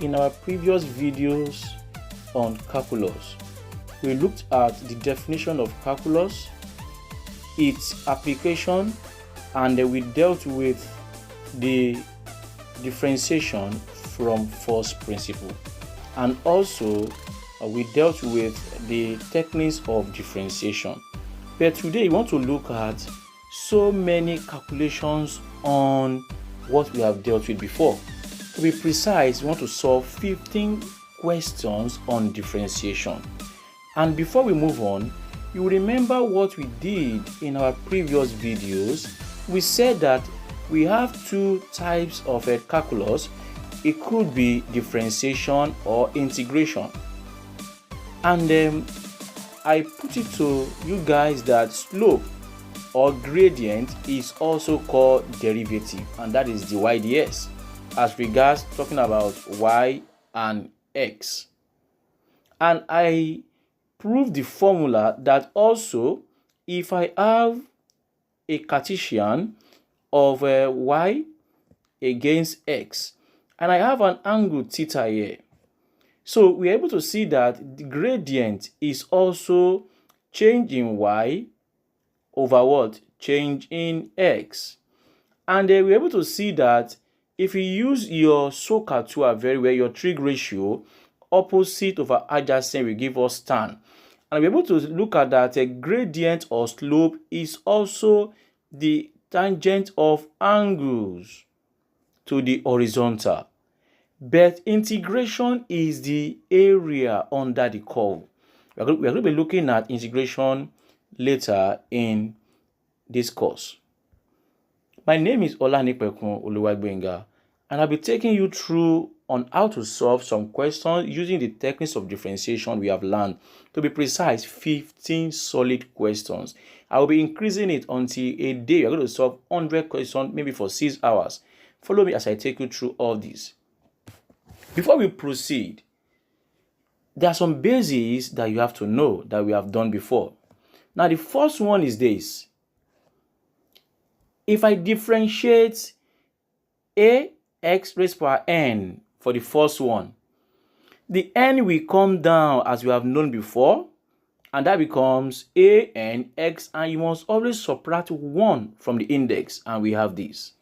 in our previous videos on calculus, we looked at the definition of calculus, its application, and we dealt with the differentiation from first principle. And also, we dealt with the techniques of differentiation. But today, we want to look at so many calculations on what we have dealt with before. To be precise, we want to solve 15 questions on differentiation. And before we move on, you will remember what we did in our previous videos. We said that we have two types of calculus. It could be differentiation or integration. And I put it to you guys that slope or gradient is also called derivative, and that is the y/ds as regards talking about y and x. And I proved the formula that also if I have a Cartesian of y against x and I have an angle theta here, so we are able to see that the gradient is also change in y over what? Change in x. And we're able to see that if you use your SOHCAHTOA very well, your trig ratio, opposite over adjacent will give us tan. And we're able to look at that a gradient or slope is also the tangent of angles to the horizontal. But integration is the area under the curve. We're going to be looking at integration later in this course. My name is Olanipekun Oluwagbenga, and I'll be taking you through on how to solve some questions using the techniques of differentiation we have learned. To be precise, 15 solid questions. I will be increasing it until a day we're going to solve 100 questions, maybe for 6 hours. Follow me as I take you through all this. Before we proceed, there are some basics that you have to know that we have done before. Now, the first one is this. If I differentiate ax raised to power n for the first one, the n will come down as we have known before, and that becomes an x, and you must always subtract 1 from the index, and we have this.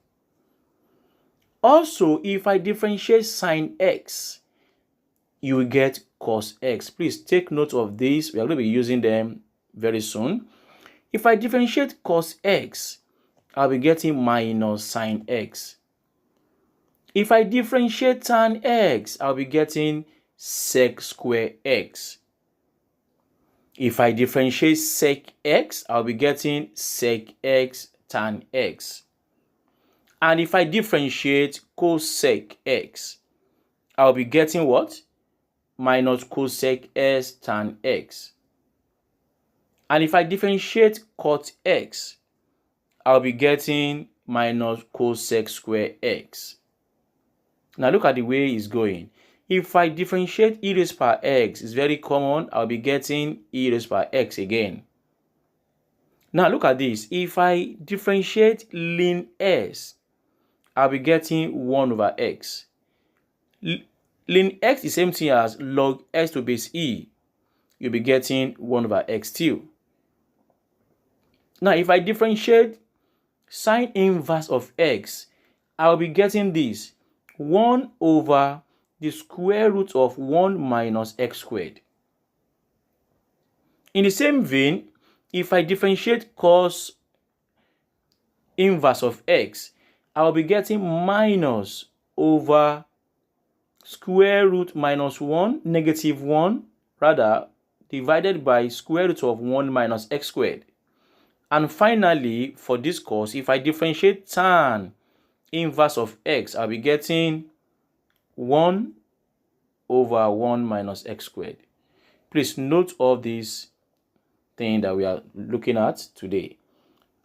Also, if I differentiate sine x, you will get cos x. Please take note of this. We are going to be using them very soon. If I differentiate cos x, I'll be getting minus sine x. If I differentiate tan x, I'll be getting sec square x. If I differentiate sec x, I'll be getting sec x tan x. And if I differentiate cosec x, I'll be getting what? Minus cosec s tan x. And if I differentiate cot x, I'll be getting minus cosec square x. Now look at the way it's going. If I differentiate e raised to power x, it's very common, I'll be getting e raised to power x again. Now look at this. If I differentiate ln s, I'll be getting 1 over x. Ln x is the same thing as log s to base e. You'll be getting 1 over x too. Now, if I differentiate sine inverse of x, I'll be getting this 1 over the square root of 1 minus x squared. In the same vein, if I differentiate cos inverse of x, I'll be getting minus over square root minus 1, negative 1, rather, divided by square root of 1 minus x squared. And finally, for this course, if I differentiate tan inverse of x, I'll be getting 1 over 1 minus x squared. Please note all these things that we are looking at today.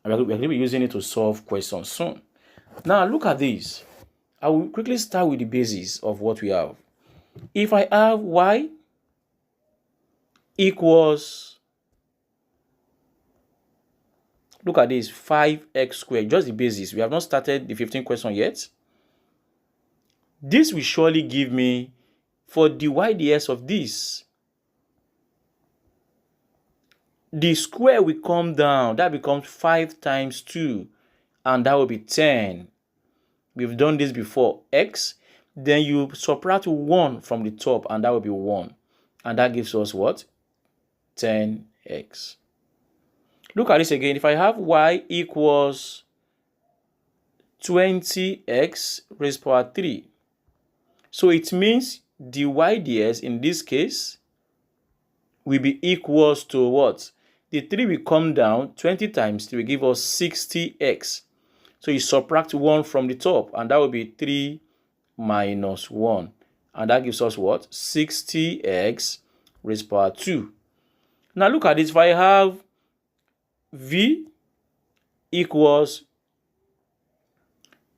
And we're going to be using it to solve questions soon. Now, look at this. I will quickly start with the basis of what we have. If I have y equals, look at this, 5x squared, just the basis. We have not started the 15th question yet. This will surely give me for dy dx of this. The square will come down. That becomes 5 times 2. And that will be 10. We've done this before. X. Then you subtract 1 from the top. And that will be 1. And that gives us what? 10x. Look at this again. If I have y equals 20x raised to power 3. So it means dy dx in this case will be equals to what? The 3 will come down. 20 times 3 will give us 60x. So you subtract 1 from the top, and that will be 3 minus 1. And that gives us what? 60x raised to power 2. Now look at this. If I have v equals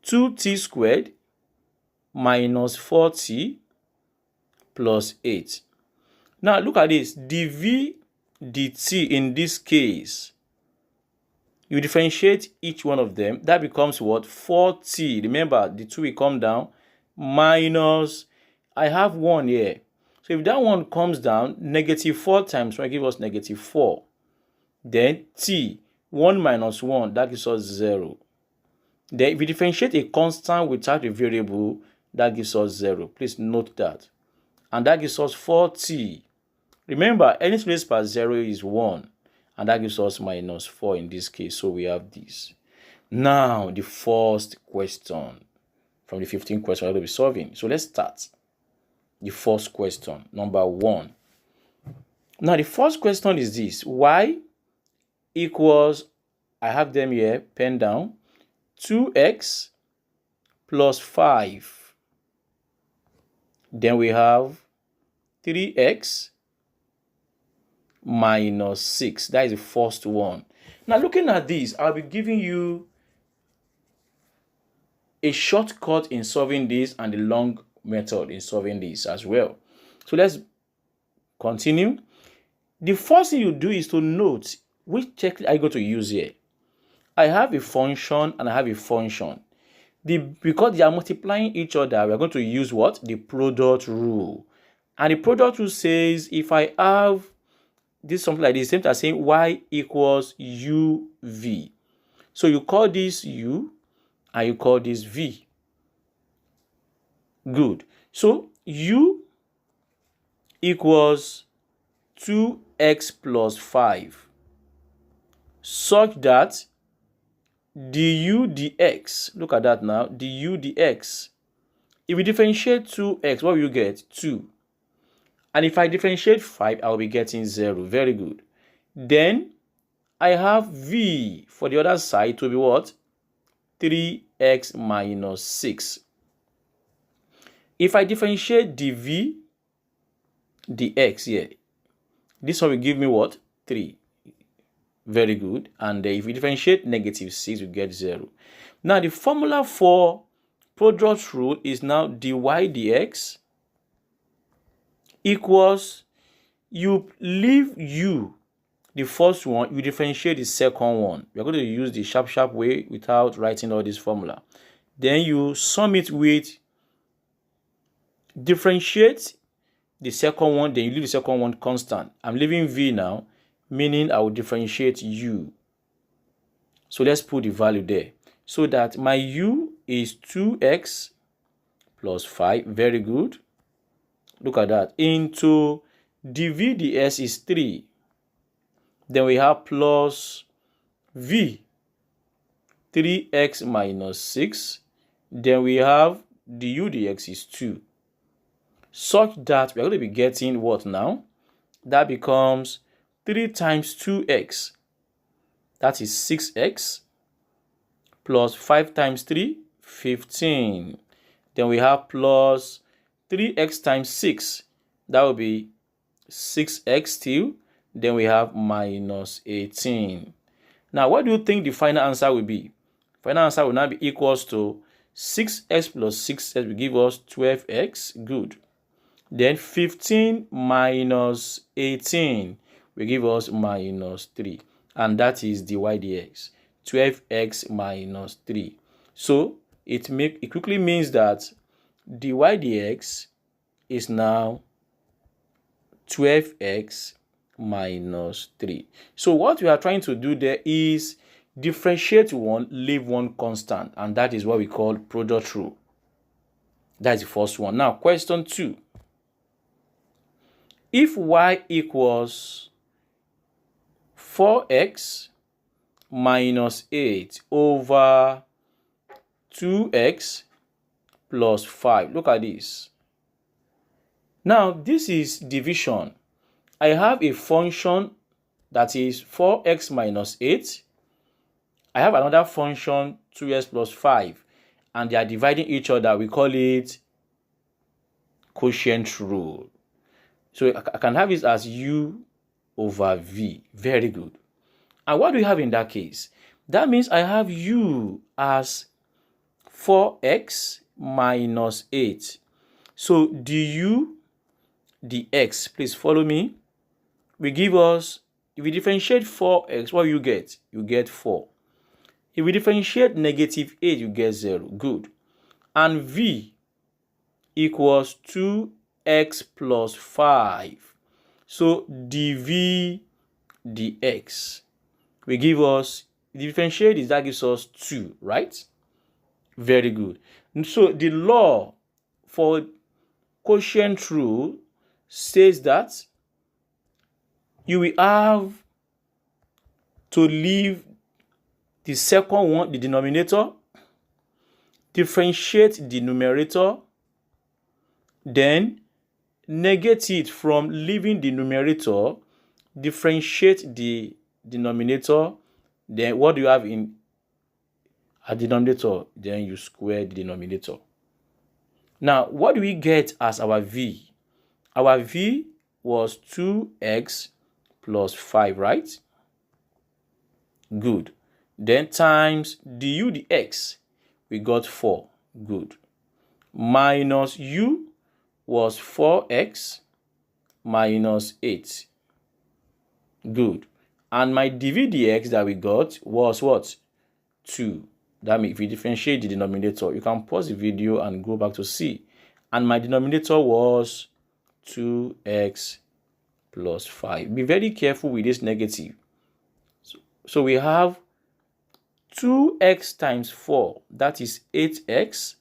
2t squared minus 4t plus 8. Now look at this. dv dt in this case, you differentiate each one of them. That becomes what? 4t. Remember, the 2 will come down minus, I have 1 here. So if that one comes down, negative 4 times 1 gives us negative 4. Then t, 1 minus 1, that gives us 0. Then if we differentiate a constant without a variable, that gives us 0. Please note that. And that gives us 4t. Remember, any place per 0 is 1. And that gives us minus 4 in this case. So we have this. Now, the first question from the 15 questions we're going to be solving. So let's start. The first question, number 1. Now, the first question is this. Y equals, I have them here, pen down, 2x plus 5. Then we have 3x minus 6. That is the first one. Now, looking at this, I'll be giving you a shortcut in solving this and the long method in solving this as well. So let's continue. The first thing you do is to note which checklist are you going to use here. I have a function and I have a function. Because they are multiplying each other, we are going to use what? The product rule. And the product rule says if I have this something like this, same as saying y equals uv. So you call this u and you call this v. Good. So u equals 2x plus 5 such that du dx, look at that now, du dx, if we differentiate 2x, what will you get? 2. And if I differentiate 5, I will be getting 0. Very good. Then I have v for the other side to be what? 3x minus 6. If I differentiate dv dx here, this one will give me what? 3. Very good. And if we differentiate negative 6, we get 0. Now, the formula for product rule is now dy dx equals, you leave u, the first one, you differentiate the second one. We are going to use the sharp way without writing all this formula. Then you sum it with, differentiate the second one, then you leave the second one constant. I'm leaving v now, meaning I will differentiate u. So let's put the value there. So that my u is 2x plus 5. Very good. Look at that. Into dv ds is 3. Then we have plus v, 3x minus 6. Then we have du dx is 2. Such that we are going to be getting what now? That becomes 3 times 2x. That is 6x. Plus 5 times 3, 15. Then we have plus 3x times 6. That will be 6x still. Then we have minus 18. Now, what do you think the final answer will be? Final answer will now be equals to 6x plus 6x will give us 12x. Good. Then 15 minus 18 will give us minus 3. And that is dy dx. 12x minus 3. So it quickly means that dy dx is now 12x minus 3. So what we are trying to do there is differentiate one, leave one constant, and that is what we call product rule. That's the first one. Now, question 2. If y equals 4x minus 8 over 2x plus 5. Look at this. Now, this is division. I have a function that is 4x minus 8. I have another function 2x plus 5. And they are dividing each other. We call it quotient rule. So I can have it as u over v. Very good. And what do we have in that case? That means I have u as 4x minus 8. So du dx, please follow me, will give us, if we differentiate 4x, what you get? You get 4. If we differentiate negative 8, you get 0. Good. And v equals 2x plus 5. So dv dx will give us, the differentiate is, that gives us 2, right? Very good. And so the law for quotient rule says that you will have to leave the second one, the denominator, differentiate the numerator, then negate it from leaving the numerator, differentiate the denominator, then what do you have in a denominator? Then you square the denominator. Now, what do we get as our v? Our v was 2x plus 5, right? Good. Then times du dx, we got 4. Good. Minus u was 4x minus 8. Good. And my dv dx that we got was what? 2. That means if you differentiate the denominator, you can pause the video and go back to see. And my denominator was 2x plus 5. Be very careful with this negative. So we have 2x times 4, that is 8x.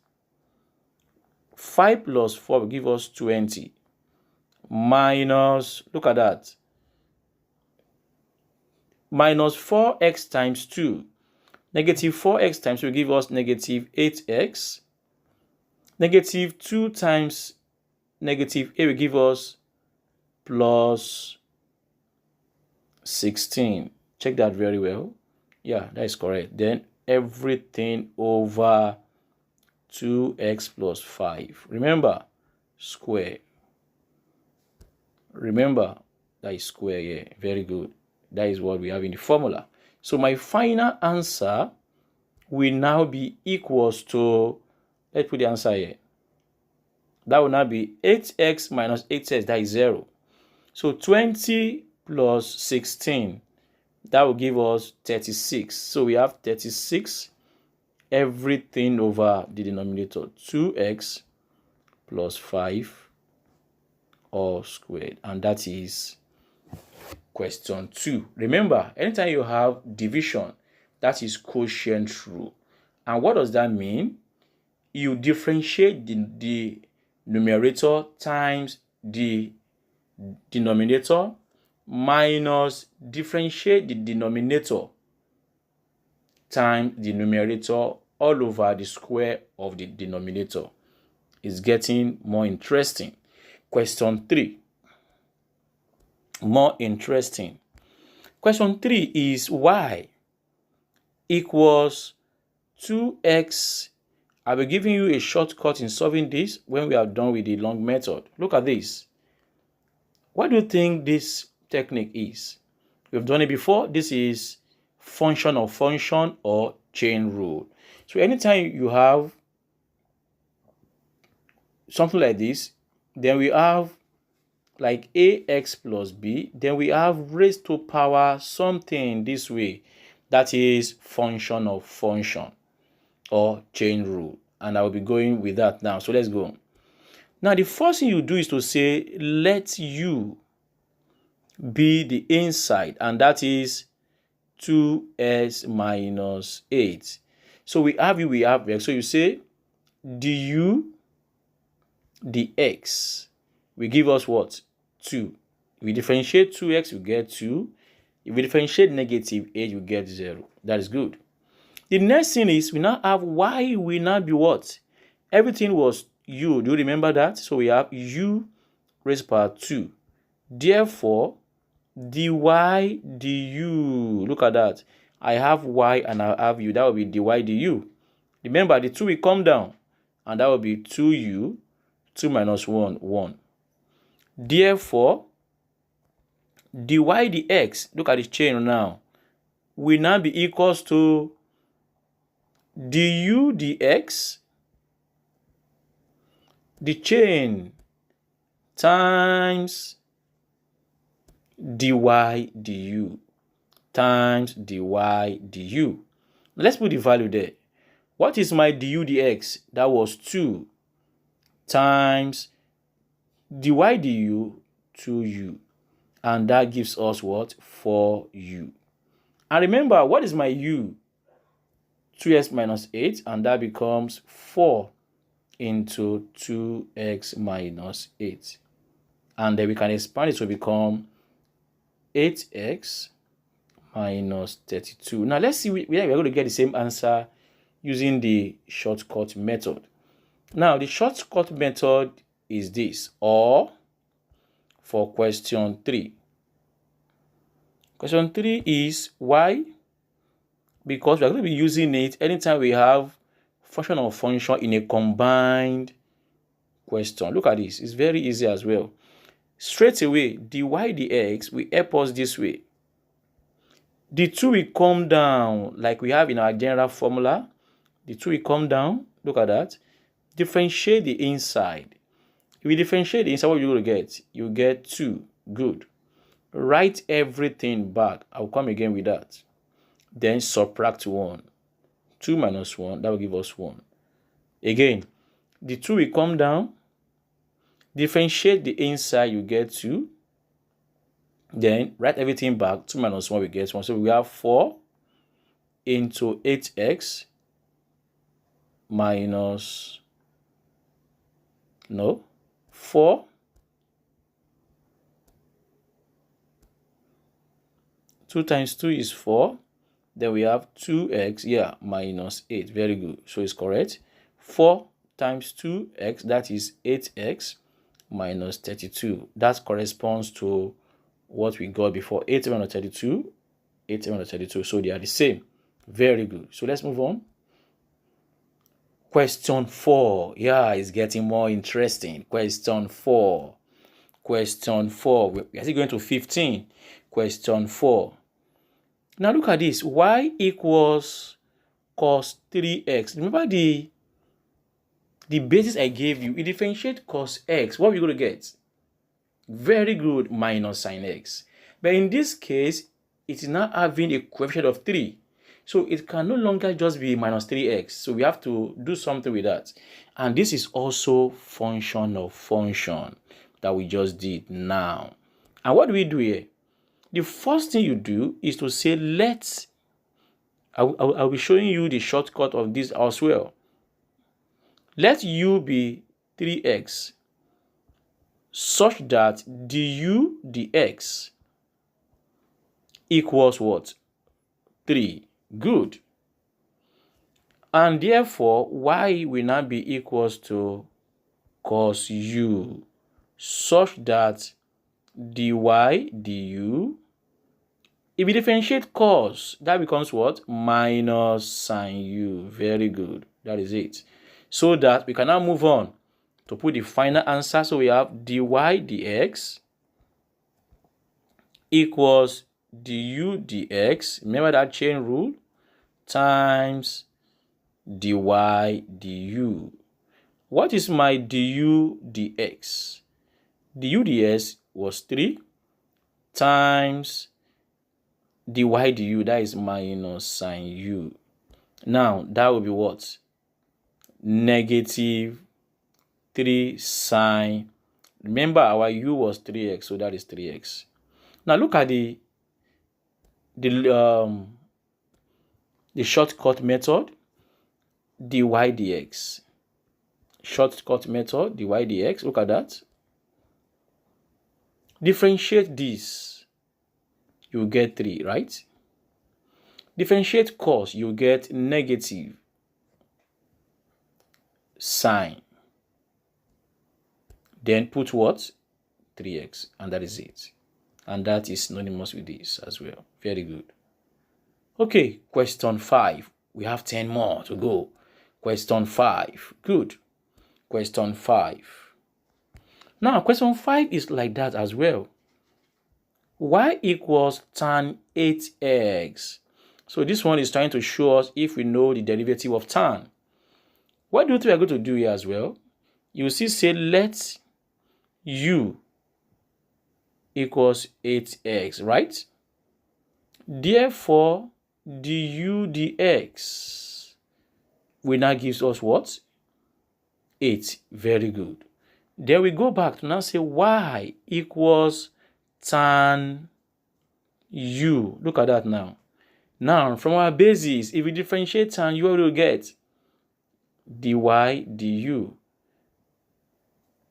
5 plus 4 will give us 20. Minus, look at that, minus 4x times 2. Negative 4x times 2 will give us negative 8x. Negative 2 times negative 8 will give us plus 16. Check that very well. Yeah, that is correct. Then everything over 2x plus 5. Remember, square. Remember, that is square here. Yeah. Very good. That is what we have in the formula. So my final answer will now be equals to, let's put the answer here. That will now be 8x minus 8x, that is 0. So 20 plus 16, that will give us 36. So we have 36, everything over the denominator, 2x plus 5 all squared. And that is question 2. Remember, anytime you have division, that is quotient rule. And what does that mean? You differentiate the numerator times the denominator minus differentiate the denominator times the numerator all over the square of the denominator. It's getting more interesting. Question 3. More interesting. Question 3 is y equals 2x. I'll be giving you a shortcut in solving this when we are done with the long method. Look at this. What do you think this technique is? We've done it before. This is function of function or chain rule. So anytime you have something like this, then we have like ax plus b, then we have raised to power something this way. That is function of function or chain rule. And I will be going with that now. So let's go. Now, the first thing you do is to say, let u be the inside, and that is 2x minus 8. So we have u, we have x. So you say du dx will give us what? 2. If we differentiate 2x, we get 2. If we differentiate negative 8, we get 0. That is good. The next thing is we now have y will now be what? Everything was u. Do you remember that? So we have u raised power 2. Therefore, dy du. Look at that. I have y and I have u. That will be dy du. Remember, the 2 will come down, and that will be 2u. 2 minus 1, 1. Therefore, dy dx, look at the chain now, will now be equals to du dx, the chain, times dy du, times dy du. Now let's put the value there. What is my du dx? That was 2 times dy du, 2u. And that gives us what? 4u. And remember, what is my u? 2x minus 8, and that becomes 4 into 2x minus 8. And then we can expand it to become 8x minus 32. Now let's see where we're going to get the same answer using the shortcut method. Now the shortcut method is this, or for question 3. Question 3 is why? Because we are going to be using it anytime we have function or function in a combined question. Look at this. It's very easy as well. Straight away, dy dx will help us this way. The 2 will come down like we have in our general formula. The 2 will come down. Look at that. Differentiate the inside. If we differentiate the inside, what are you going to get? You get 2. Good. Write everything back. I'll come again with that. Then subtract 1. 2 minus 1, that will give us 1. Again, the 2 will come down. Differentiate the inside, you get 2. Then write everything back. 2 minus 1, we get 1. So we have 4 into 8x minus, 4. 2 times 2 is 4. Then we have 2x, minus 8. Very good. So it's correct. 4 times 2x, that is 8x minus 32. That corresponds to what we got before. 8 minus 32, 8 minus 32. So they are the same. Very good. So let's move on. Question 4. It's getting more interesting. Question 4. Question 4. We are still going to 15. Question 4. Now look at this. Y equals cos 3x. Remember the basis I gave you. You differentiate cos x. What are we going to get? Very good, minus sin x. But in this case, it is now having a coefficient of 3. So it can no longer just be minus 3x. So we have to do something with that. And this is also function of function that we just did now. And what do we do here? The first thing you do is to say, I'll be showing you the shortcut of this as well. Let u be 3x such that du dx equals what? 3. Good. And therefore, y will now be equals to cos u such that dy du, if we differentiate cos, that becomes what? Minus sin u. Very good. That is it. So that we can now move on to put the final answer. So we have dy dx equals du dx. Remember that chain rule? Times dy du. What is my du dx? Du dx was 3 times dy du, that is minus sin u. Now, that will be what? Negative 3 sine. Remember, our u was 3x, so that is 3x. Now look at the shortcut method, dy dx. Shortcut method, dy dx. Look at that. Differentiate this, you get 3, right? Differentiate cos, you get negative sine. Then put what? 3x, and that is it. And that is synonymous with this as well. Very good. Okay, question 5. We have 10 more to go. Question 5. Good. Question 5. Now, question 5 is like that as well. Y equals tan 8x. So this one is trying to show us if we know the derivative of tan. What do you think we are going to do here as well? You see, say let u equals 8x, right? Therefore, du dx will now gives us what? 8. Very good. Then we go back to now say y equals tan u. Look at that now. Now, from our basis, if we differentiate tan u, what will we get? Dy du.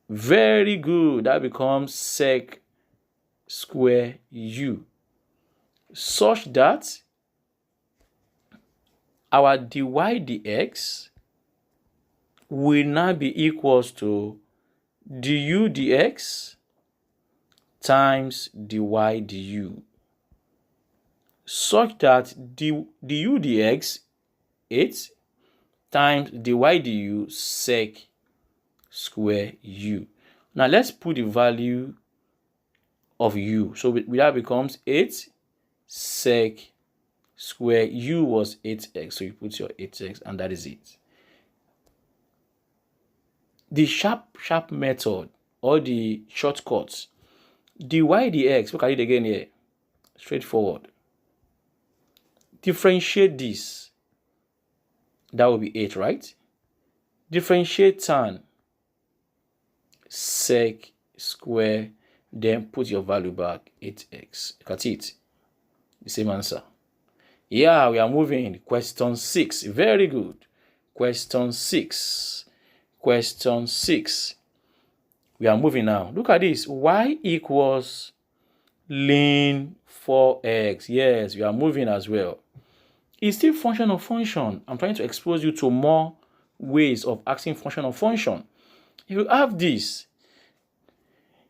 Very good. That becomes sec square u, such that our dy dx will now be equals to du dx times dy du, such that du dx 8 times dy du sec square u. Now let's put the value of u. So that becomes 8 sec square u was 8x. So you put your 8x, and that is it. The sharp method, or the shortcuts, dy dx, look at it again here. Straightforward. Differentiate this. That will be 8, right? Differentiate tan sec square, then put your value back, 8x. Look at it. The same answer. Yeah, we are moving. Question 6. Very good. Question 6. Question 6. We are moving now. Look at this. Y equals ln 4x. Yes, we are moving as well. It's still function of function. I'm trying to expose you to more ways of asking function of function. If you have this,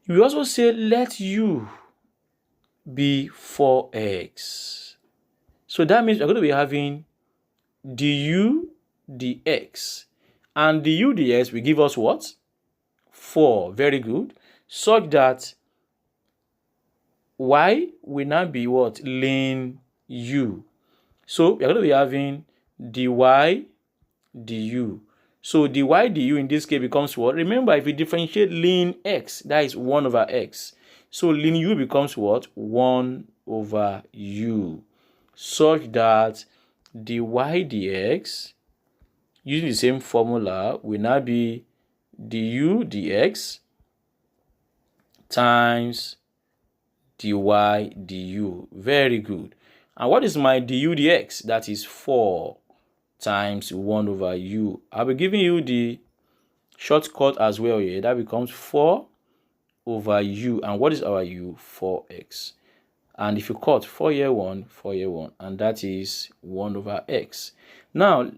you also say let u be 4x. So that means we're going to be having du dx. And du dx will give us what? 4. Very good. Such that y will now be what? Ln u. So we're going to be having dy du. So dy du in this case becomes what? Remember, if we differentiate ln x, that is 1 over x. So ln u becomes what? 1 over u. Such that dy dx, using the same formula, will now be du dx times dy du. Very good. And what is my du dx? That is 4 times 1 over u. I'll be giving you the shortcut as well here. That becomes 4 over u. And what is our u? 4x. And if you cut 4 here 1, 4 here 1, and that is 1 over x. Now,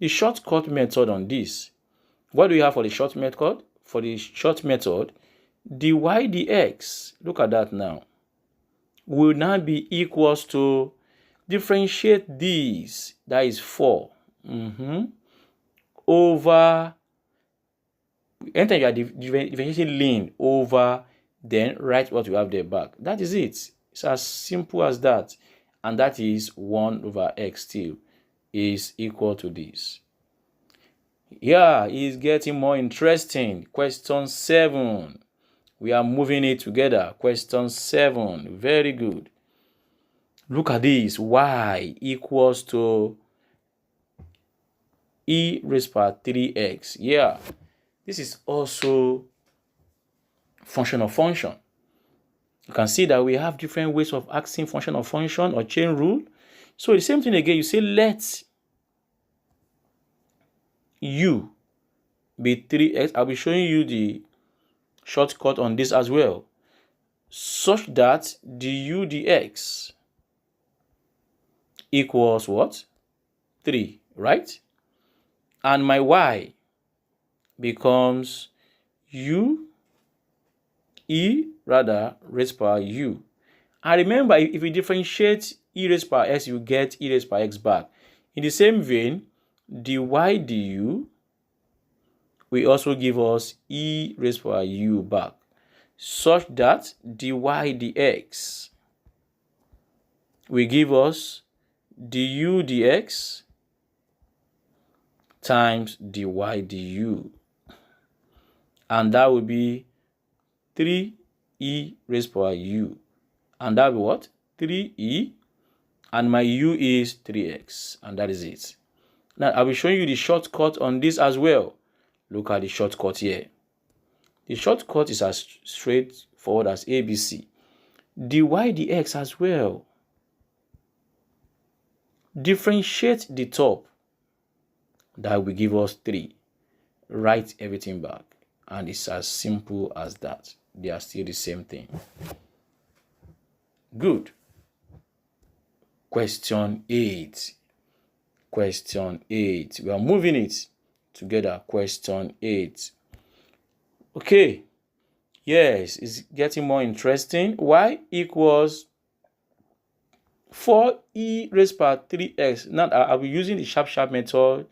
the shortcut method on this, what do we have for the short method? For the short method, dy dx, look at that now, will now be equals to, differentiate this, that is 4, over, enter your differentiation ln over, then write what you have there back. That is it. It's as simple as that. And that is 1 over x still is equal to this. Yeah, it's getting more interesting. Question 7. We are moving it together. Question 7. Very good. Look at this. Y equals to e raised by 3x. Yeah. This is also function of function. You can see that we have different ways of asking function of function or chain rule. So the same thing again, you say let u be 3x. I'll be showing you the shortcut on this as well, such that du dx equals what? 3, right? And my y becomes raised power u. And remember, if you differentiate e raised power x, you get e raised power x back. In the same vein, dy du will also give us e raised power u back, such that dy dx will give us du dx times dy du. And that will be 3e raised power u. And that will be what? 3e. And my u is 3x. And that is it. Now, I'll be showing you the shortcut on this as well. Look at the shortcut here. The shortcut is as straightforward as ABC. Dy dx as well. Differentiate the top. That will give us 3. Write everything back. And it's as simple as that. They are still the same thing. Good. Question 8. Question 8. We are moving it together. Question 8. Okay. Yes, it's getting more interesting. Y equals 4e raised power 3x. Now, I'll be using the sharp method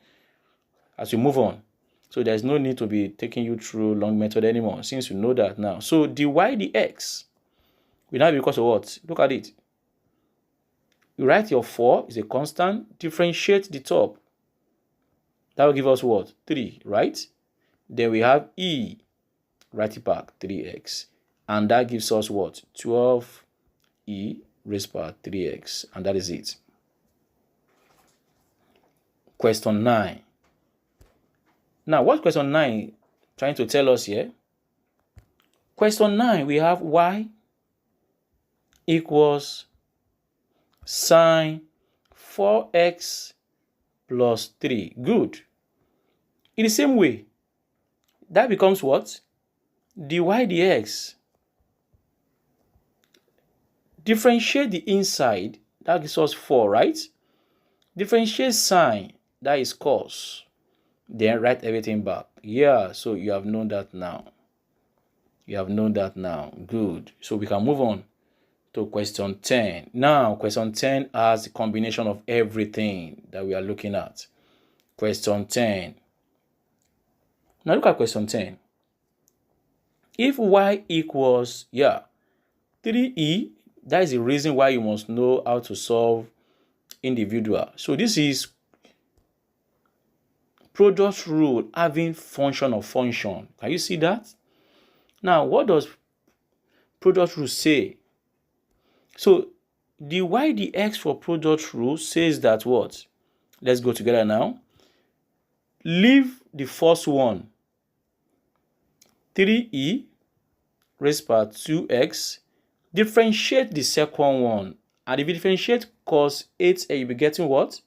as we move on. So there's no need to be taking you through long method anymore, since you know that now. So dy dx will now be because of what? Look at it. You write your 4 is a constant. Differentiate the top. That will give us what? 3, right? Then we have e. Write it back, 3x. And that gives us what? 12e raised power 3x. And that is it. Question 9. Now, what's question 9 trying to tell us here? Question 9, we have y equals sine 4x plus 3. Good. In the same way, that becomes what? Dy dx. Differentiate the inside. That gives us 4, right? Differentiate sine. That is cos. Then write everything back. Yeah, so you have known that now. You have known that now. Good. So we can move on to question 10. Now, question 10 has the combination of everything that we are looking at. Question 10. Now look at question 10. If y equals, 3e, that is the reason why you must know how to solve individual. So this is product rule having function of function. Can you see that? Now, what does product rule say? So dy dx for product rule says that what? Let's go together now. Leave the first one, 3e raised power 2x. Differentiate the second one. And if you differentiate cos 8a, you'll be getting what?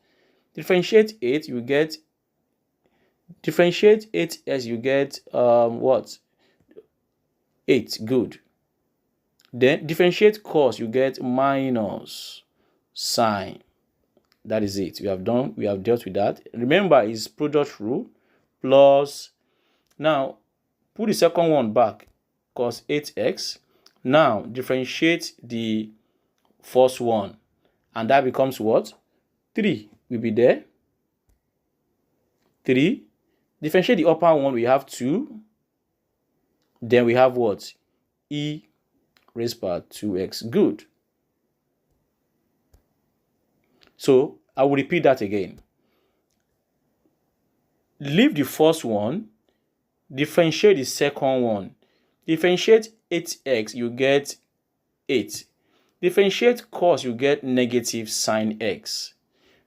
Differentiate 8, you get differentiate 8s, you get what? 8. Good. Then differentiate cos, you get minus sine. That is it. We have dealt with that. Remember, it's product rule plus. Now put the second one back, cos 8x. Now differentiate the first one, and that becomes what? 3 will be there. 3. Differentiate the upper one, we have 2. Then we have what? E raised power 2x. Good. So I will repeat that again. Leave the first one, differentiate the second one. Differentiate 8x, you get 8. Differentiate cos, you get negative sine x.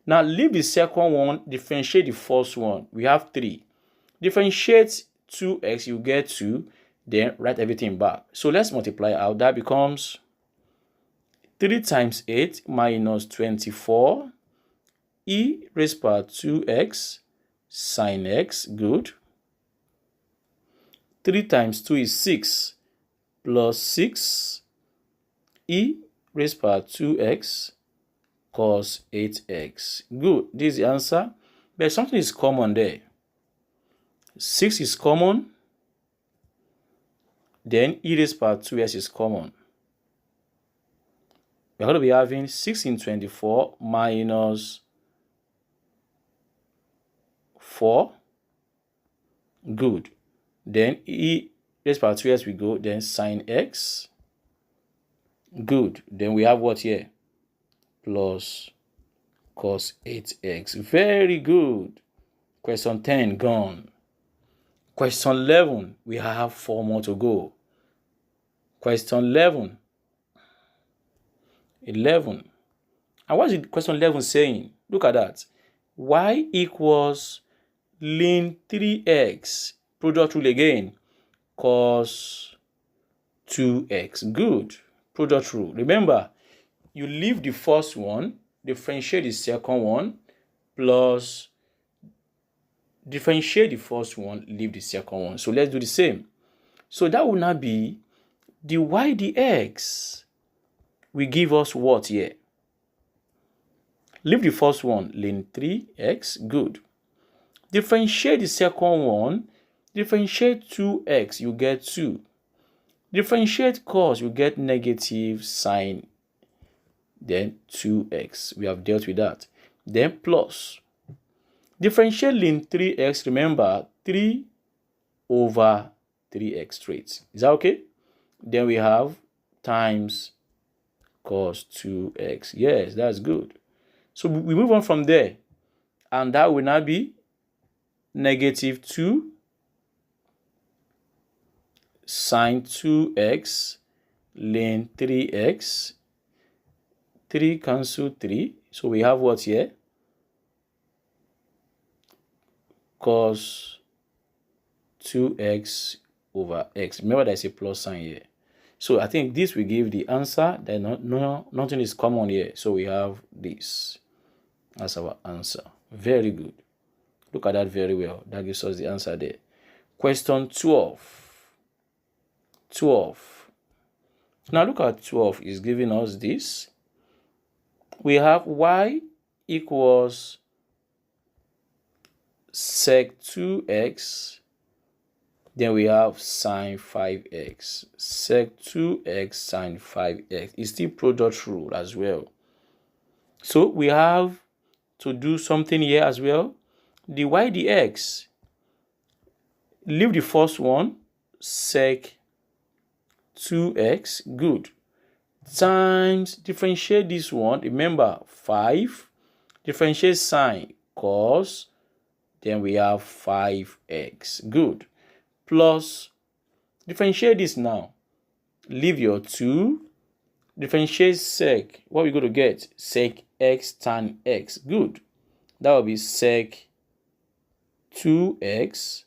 Now leave the second one, differentiate the first one. We have 3. Differentiate 2x, you get 2, then write everything back. So let's multiply out. That becomes 3 times 8 minus 24 e raised power 2x sine x. Good. 3 times 2 is 6 plus 6 e raised power 2x cos 8x. Good. This is the answer. But something is common there. 6 is common. Then e raised power 2x is common. We're going to be having 6 in 24 minus 4. Good. Then e raised power 2x we go. Then sine x. Good. Then we have what here? Plus cos 8x. Very good. Question 10 gone. Question 11. We have 4 more to go. Question 11. And what is question 11 saying? Look at that. Y equals ln 3x. Product rule again. Cos 2x. Good. Product rule. Remember, you leave the first one, differentiate the second one, plus differentiate the first one, leave the second one. So let's do the same. So that will now be the y dx will give us what here? Leave the first one, ln 3x. Good. Differentiate the second one, differentiate 2x, you get 2. Differentiate cos, you get negative sine, then 2x. We have dealt with that. Then plus. Differentiate ln 3x, remember, 3 over 3x straight. Is that okay? Then we have times cos 2x. Yes, that's good. So we move on from there. And that will now be negative 2 sine 2x ln 3x. 3 cancel 3. So we have what here? Cos 2x over x. Remember there's a plus sign here. So I think this will give the answer. Then nothing is common here. So we have this as our answer. Very good. Look at that very well. That gives us the answer there. Question 12. Now look at 12. Is giving us this. We have y equals sec 2x. Then we have sine 5x. Sec 2x sine 5x. It's still product rule as well. So we have to do something here as well. The y dx. Leave the first one. Sec 2x. Good. Times, differentiate this one. Remember, 5. Differentiate sine cos. Then we have 5x. Good. Plus, differentiate this now. Leave your 2. Differentiate sec. What are we going to get? Sec x tan x. Good. That will be sec 2x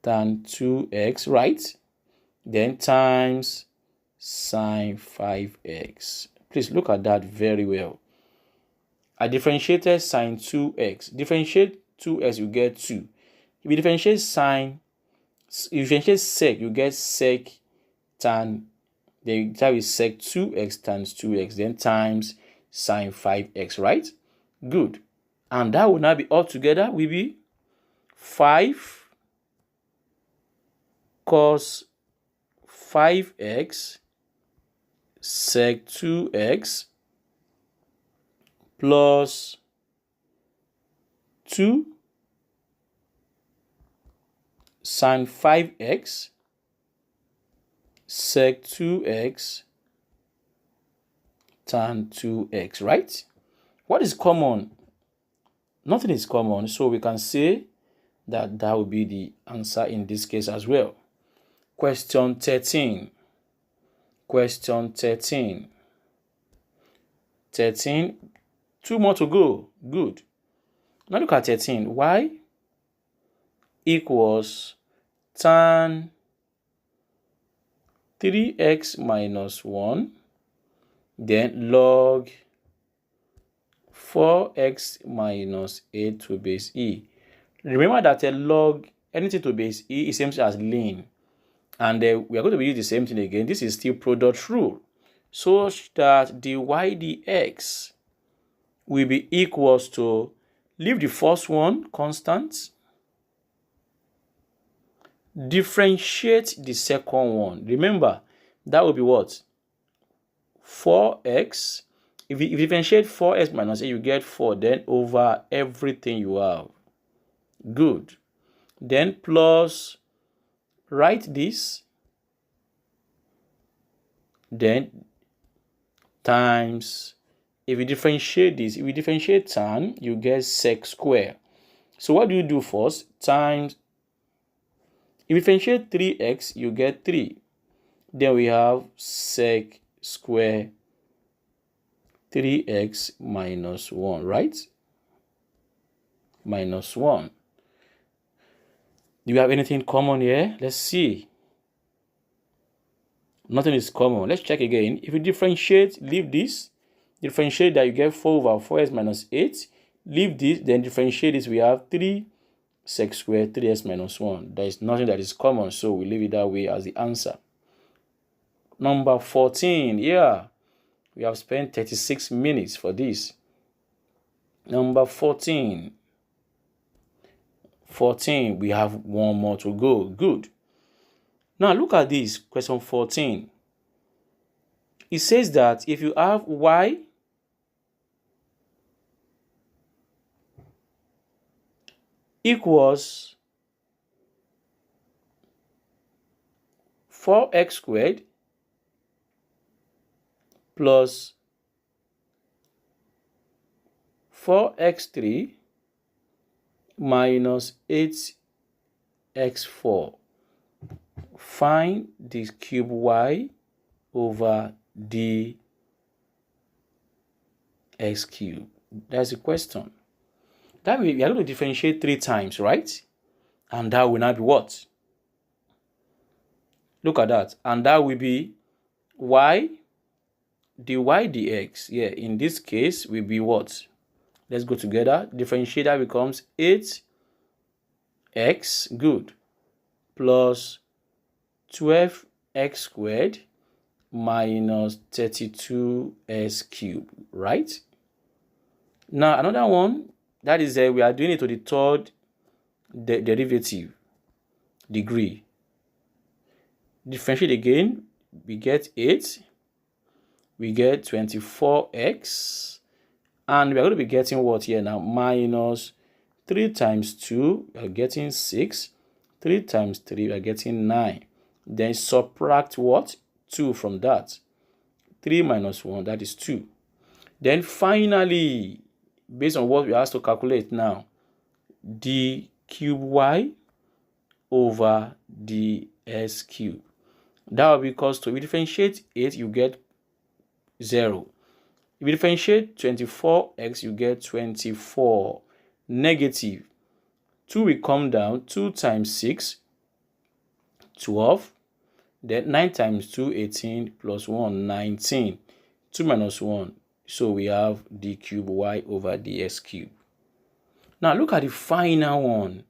tan 2x, right? Then times sine 5x. Please look at that very well. I differentiated sine 2x. Differentiate 2x, you get 2. If you differentiate sine, you differentiate sec, you get sec tan. Then that is sec 2x times 2x. Then times sine 5x, right? Good. And that will now be all together will be 5 cos 5x sec 2x plus 2 sine 5x sec 2x tan 2x, right? What is common? Nothing is common, so we can say that that will be the answer in this case as well. Question 13. Question 13. 13. 2 more to go. Good. Now look at 13. Y equals tan 3x minus 1, then log 4x minus a to base e. Remember that a log anything to base e is same as ln. And we are going to be using the same thing again. This is still product rule. Such that dy dx will be equals to, leave the first one constant, differentiate the second one. Remember, that will be what? 4x. If you differentiate 4x minus a, you get 4, then over everything you have. Good. Then plus, write this, then times, if you differentiate this, if you differentiate tan, you get sec square. So what do you do first? Times, if you differentiate 3x, you get 3. Then we have sec square 3x minus 1, right? Minus 1. Do you have anything common here? Let's see. Nothing is common. Let's check again. If you differentiate, leave this. Differentiate that, you get 4 over 4x minus 8. Leave this, then differentiate this. We have 3 sec square 3x minus 1. There is nothing that is common, so we leave it that way as the answer. Number 14. Yeah, we have spent 36 minutes for this. Number 14. 14, we have one more to go. Good. Now look at this, question 14. It says that if you have y equals 4x squared plus 4x3 minus 8x4. Find the cube y over the x cube. That's the question. That way we are going to differentiate 3 times, right? And that will now be what? Look at that. And that will be y dy dx. Yeah, in this case will be what? Let's go together. Differentiate, that becomes 8x, good, plus 12x squared minus 32s cubed, right? Now another one, that is we are doing it to the third derivative degree. Differentiate again, we get 8, we get 24x, and we are going to be getting what here now? Minus 3 times 2, we are getting 6, 3 times 3, we are getting 9. Then subtract what? 2 from that. 3 minus 1, that is 2. Then finally, based on what we have to calculate now, the cube y over the s cube. That will be equals to, if you differentiate 8, you get 0. If you differentiate 24x, you get 24. Negative 2 will come down, 2 times 6, 12. Then 9 times 2, 18, plus 1, 19. 2 minus 1. So we have the cube y over the s cube. Now look at the final one,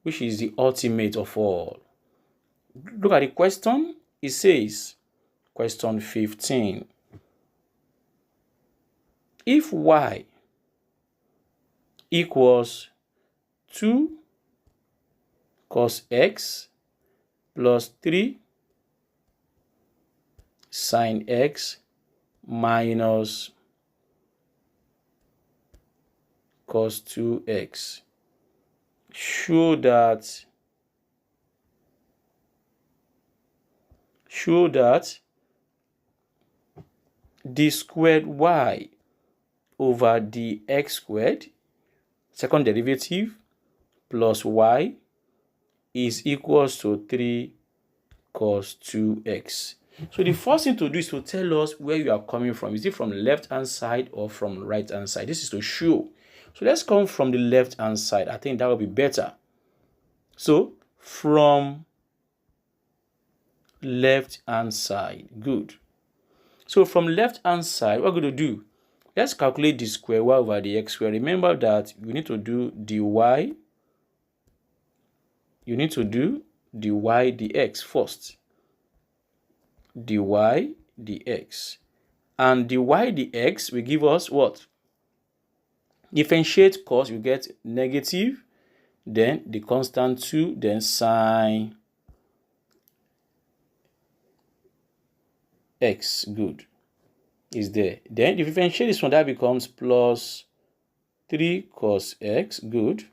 which is the ultimate of all. Look at the question. It says, question 15. If y equals 2 cos x plus 3 sin x minus cos 2x, show that d squared y over the x squared, second derivative, plus y is equals to 3 cos 2x. So the first thing to do is to tell us where you are coming from. Is it from the left hand side or from the right hand side? This is to show. So let's come from the left hand side. I think that will be better. So from left hand side, good. So from left hand side, what we're going to do, let's calculate the square y over the x square. Remember that we need to do the y, you need to do the y dx first. The y dx. And the y dx will give us what? Differentiate cos, you get negative, then the constant 2, then sine x, good, is there. Then if you differentiate this one, that becomes plus 3 cos x, good.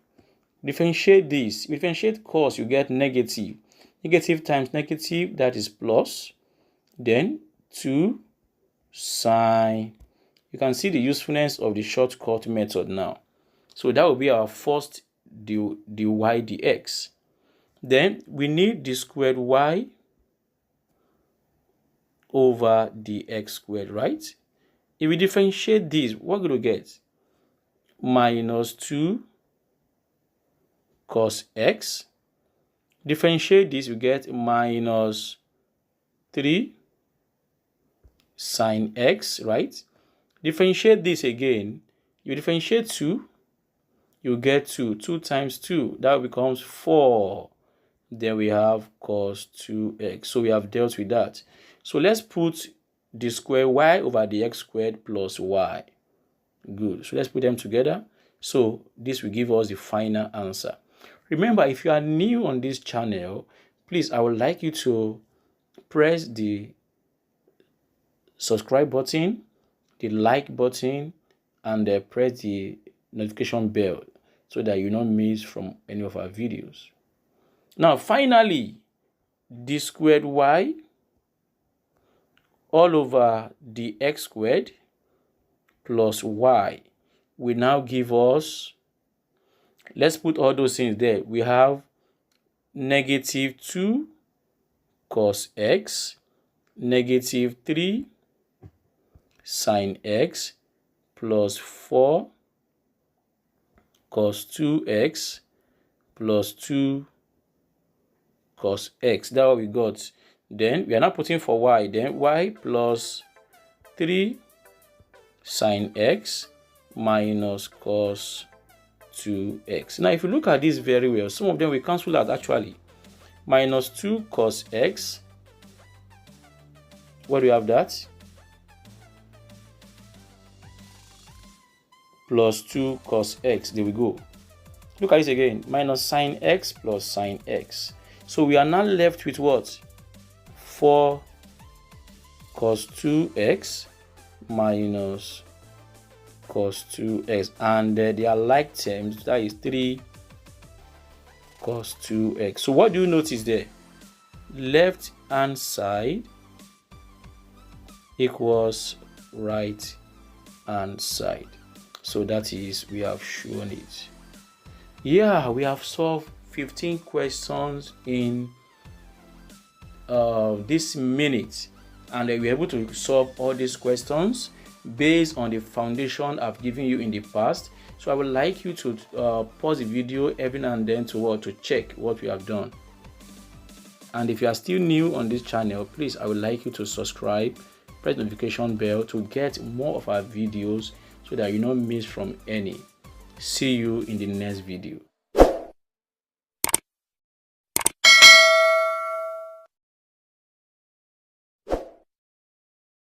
Differentiate this, differentiate cos, you get negative. Negative times negative, that is plus, then 2 sine. You can see the usefulness of the shortcut method now. So that will be our first dy dx. Then we need the squared y over the x squared, right? If we differentiate this, what we're going to get? Minus 2 cos x. Differentiate this, you get minus 3 sine x, right? Differentiate this again. You differentiate 2, you get 2. 2 times 2, that becomes 4. Then we have cos 2x. So we have dealt with that. So let's put the square y over the x squared plus y. Good. So let's put them together. So this will give us the final answer. Remember, if you are new on this channel, please, I would like you to press the subscribe button, the like button, and press the notification bell so that you don't miss from any of our videos. Now, finally, the squared y all over the x squared plus y will now give us, let's put all those things there. We have negative 2 cos x, negative 3 sine x, plus 4 cos 2x, plus 2 cos x. That's what we got. Then we are now putting for y. Then y plus 3 sine x minus cos 2x. Now, if you look at this very well, some of them we cancel out actually. Minus 2 cos x. What do we have that? Plus 2 cos x. There we go. Look at this again. Minus sine x plus sine x. So we are now left with what? 4 cos 2x minus cos 2x. And they are like terms. That is 3 cos 2x. So what do you notice there? Left hand side equals right hand side. So that is, we have shown it. Yeah, we have solved 15 questions in this minute, and we're able to solve all these questions based on the foundation I've given you in the past. So I would like you to pause the video every now and then to check what we have done. And if you are still new on this channel, please, I would like you to subscribe, press the notification bell to get more of our videos so that you don't miss from any. See you in the next video.